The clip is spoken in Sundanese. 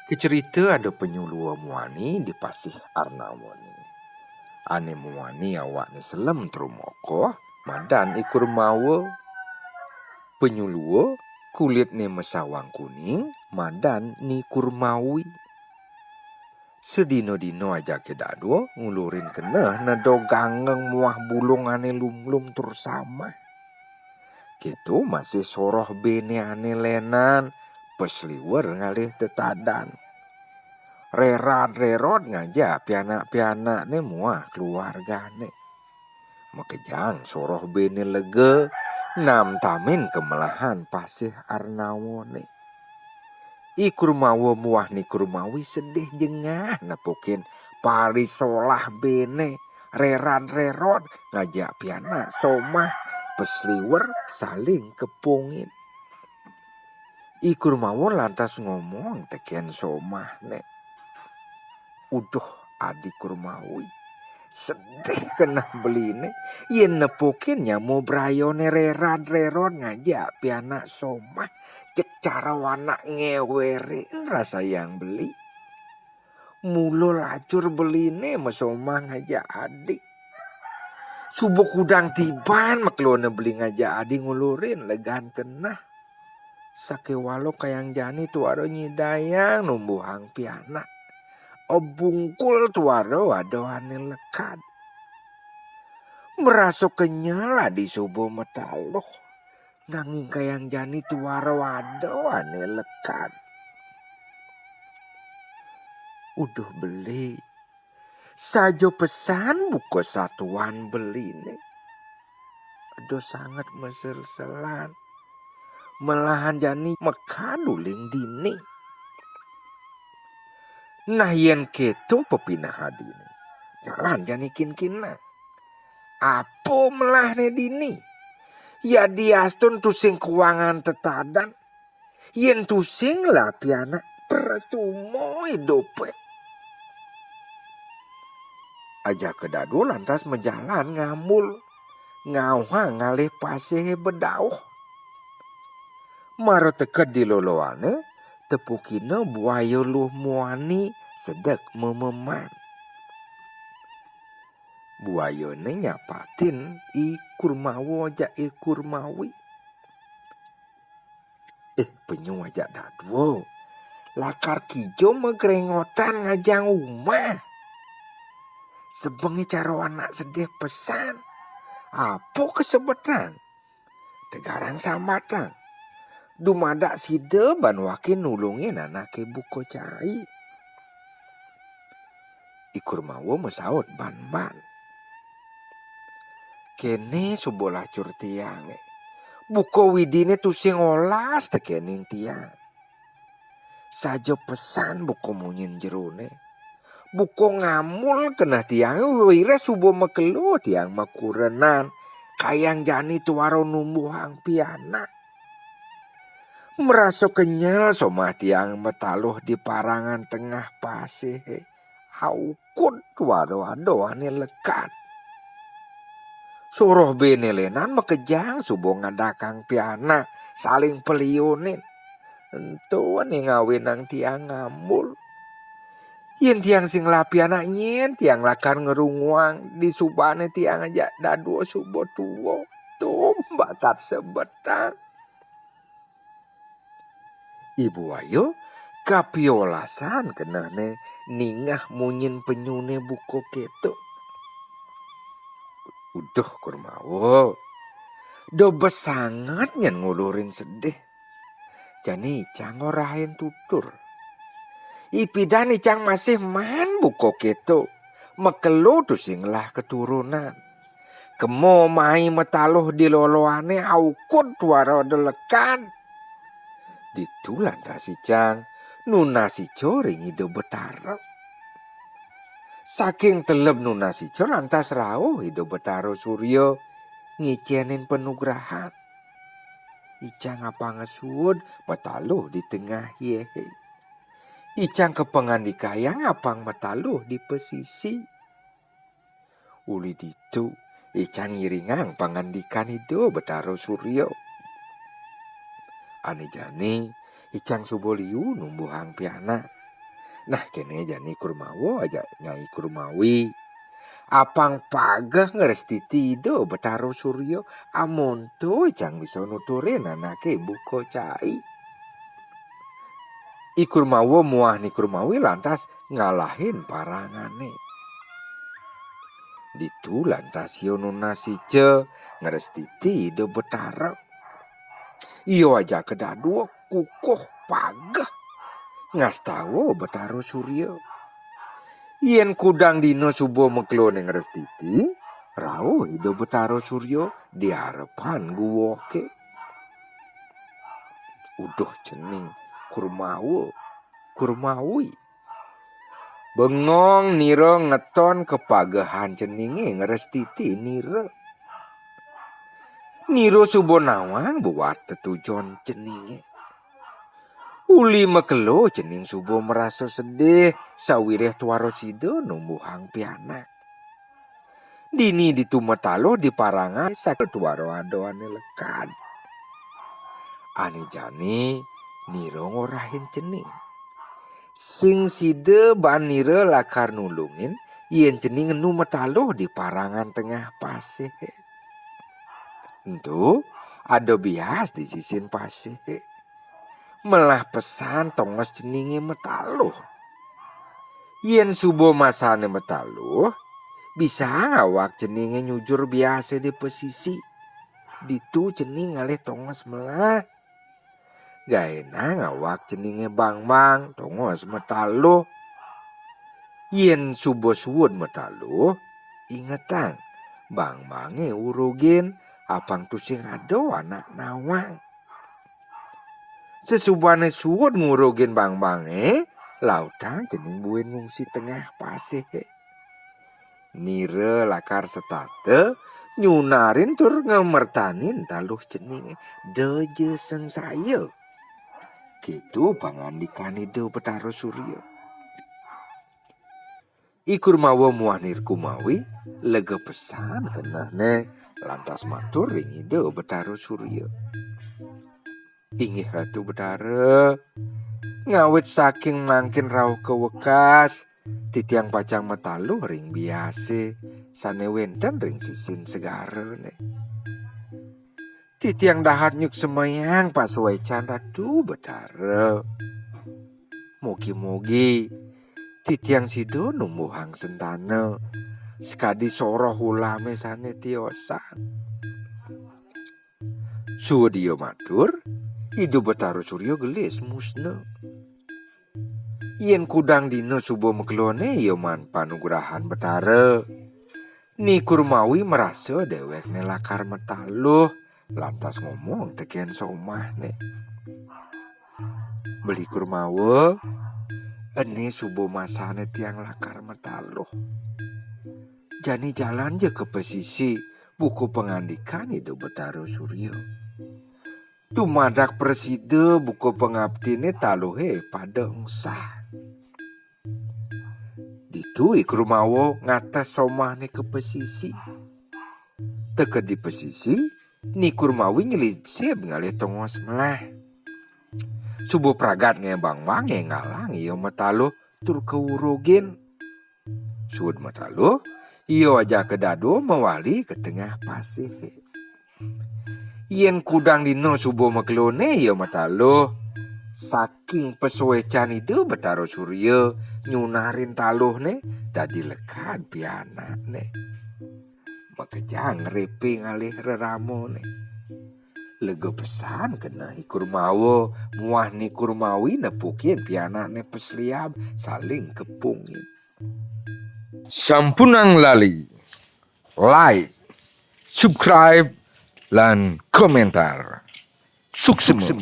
Kecerita ada penyuluh muani di pasih Arnawoni. Ane muani awak ni selem terumoko, madan ikur mawa penyuluh kulit ni mesawang kuning, madan ni kurmawi. Sedino-dino aja ke dado ngulurin kena nado gangeng muah bulung ane lum-lum tersama. Gitu masih soroh bene ane lenan, pesliwer ngalih tetadan. Rerad-rerod ngaja pianak-pianak ni muah keluarga ni. Makejang soroh bene lega, nam tamin kemelahan pasih Arnawo ni. Ikurmawa muah ni kurmawi sedih jengah napukin parisolah bene. Rerad-rerod ngajak pianak somah pesliwer saling kepungin. Ikurmawa lantas ngomong teken somah ni. Uduh adik kurmawi sedih kena beli ni. Yen nepukin nyamu brayone rerad-rerod ngajak pianak somah. Cek cara wanak ngewerin rasa yang beli. Mulu lacur beli ni mesomah ngajak adik. Subuh kudang tiban maklone beli ngajak adik ngulurin legan kena. Sake walo kayang jani tuaro nyidayang numbuhang pianak. Obungkul tuaro adoane lekat. Merasuk kenyala di subuh metaloh. Nanging kayang jani tuaro adoane lekat. Uduh beli. Sajo pesan buko satuan beli ni. Aduh sangat mesel-selan. Melahan jani mekaduling dini. Nah yen keto pepinah hadi ni. Jalan jani kin-kina. Apa melahne dini? Ya diastun tusing keuangan tetadan. Yen tusing lah pianak percuma hidupe. Aja kedadu lantas menjalan ngamul. Ngauha ngalih pasih bedauh. Maro teket di loloane. Tepukina buaya luh muani sedek mememan. Buaya ni nyapatin kurmawo aja kurmawi. Penyu aja dadwo. Lakar kijo megrengotan ngajang umah. Sebengi caro anak sedih pesan. Apa kesebetan? Tegarang sambatang. Dumadak side ban wakin nulungin anake buko cai. Ikurmawo mesaut ban-ban. Kene subolah cur tiang. Buko widine tusing olas tekening tiang. Sajo pesan buko munyin jerune. Buko ngamul kena tiang wire subo mekelu tiang makurenan. Kayang jani tuaro numbuhang pianak. Merasa kenyal somah tiang metaluh di parangan tengah pasih. Aukut wado-wadoane lekat. Suruh benelenan makejang subuh ngadakang pianak saling pelionin. Entuan yang ngawinang tiang ngamul. Yen tiang sing lapi anak nyen tiang lakar ngerunguang di subane tiang aja dadu subuh tuwo. Tuh bakat sebetang. Ibu ayo kapiolasan kena ne ningah munyin penyune buko keto. Uduh kurmawo. Do besangat nyen ngulurin sedih. Jani icang orahin tutur. Ipidan icang masih man buko keto. Mekelu tusinglah keturunan. Kemo mai metaluh di loloane aukut waro delekan. Ditulan si cang nunasi coring hidup betaro. Saking teleb nunasi cor lantas rauh hidup betaro suryo ngicianin penugrahan. Icang apa ngesud metaluh di tengah yehe. Icang kepengan di kayang apang metaluh di pesisi. Uli ditu icang ngiringang pangandikan hidup betaro suryo. Ane jani icang suboliu numbuhang piana. Nah kene jani kurmawo aja Nyai Kurmawi. Apang pagah ngeresti tido Betaro Suryo amonto jang bisa nuturin anake buko cai. Ikurmawo muah ni Kurmawi lantas ngalahin parangane. Ditu lantas yono nasije ngeresti tido Betaro. Iyo aja kedadua kukuh pagah ngastawo Betaro Suryo. Yen kudang dino subuh meklone ngerestiti, rau hido Betaro Suryo di harapan guwoke. Uduh cening Kurmawi. Bengong nira ngeton kepagahan ceninge ngerestiti nira. Nira subuh nawang buat tetujon ceninge. Uli mekelo cening subuh merasa sedih sawireh tuaro sido numbuhang pianak. Dini ditumetalo di parangan sakel tuaro adoane lekad. Ani jani niro ngorahin cening. Sing side ban niro lakar nulungin yen cening numetalo di parangan tengah pasih. Entu ado bias di sisin pasih. Melah pesan tongos ceninge metaluh. Yen subuh masane metaluh, bisa ngawak ceninge nyujur biasa di pesisi. Ditu cening ngalih tongos melah. Gaena ngawak ceninge bang tongos metaluh. Yen subuh suwud metaluh, ingetang bang-bange urugin apang tusing ado anak nawang. Sesubane suwud ngurugin bang-bange, lautang cening buin ngungsi tengah pasih. Nire lakar setate, nyunarin tur ngemertanin taluh cening deje sengsaya. Gitu pangandikan itu Betaro Suryo. Ikurmawo muah Nirkumawi, lega pesan kenahne lantas matur ring ide Betaro Suryo. Inggih Ratu Betara, ngawit saking mangkin rauh kewekas, titiang pacang metaluh ring biase, sane wenten ring sisin segarane. Titiang dahat nyuk semayang pas wecan Ratu Betara. Mugi-mugi, titiang sido numbuhang sentana, sekadi soroh ulame sane tiosan. Sudio matur, hidup Betaro Suryo gelis musna. Yen kudang dino subuh meklone yoman panugrahan Betara. Ni Kurmawi merasa dewek nelakar metaluh, lantas ngomong teken somah ne. Beli Kurmawa, ene subuh masane tiang lakar metaluh. Jani jalan je ke pesisi, buku pengandikan hidup Betaro Suryo. Tumadak preside buku pengabdine taluhe pada engsah. Ditu Ikurmawo ngatas somahne ke pesisi. Teke di pesisi, ni Kurmawi nyelisip ngalih tongos melah. Subuh pragat ngebang-bang ngalang iyo metaluh tur kewurugin. Sud metaluh, iyo aja kedado mewali ke tengah pasih. Yen kudang dino subuh meklone ya metaluh. Saking pesuecan itu Betaro Suryo nyunarin taluh ne dadi lekad pianak ne. Makejang repe ngalih reramo ne. Lega pesan kena Ikurmawo muah ni Kurmawi nepukin pianak ne pesliab saling kepungin. Sampunang lali like, subscribe, lan komentar. Sukses.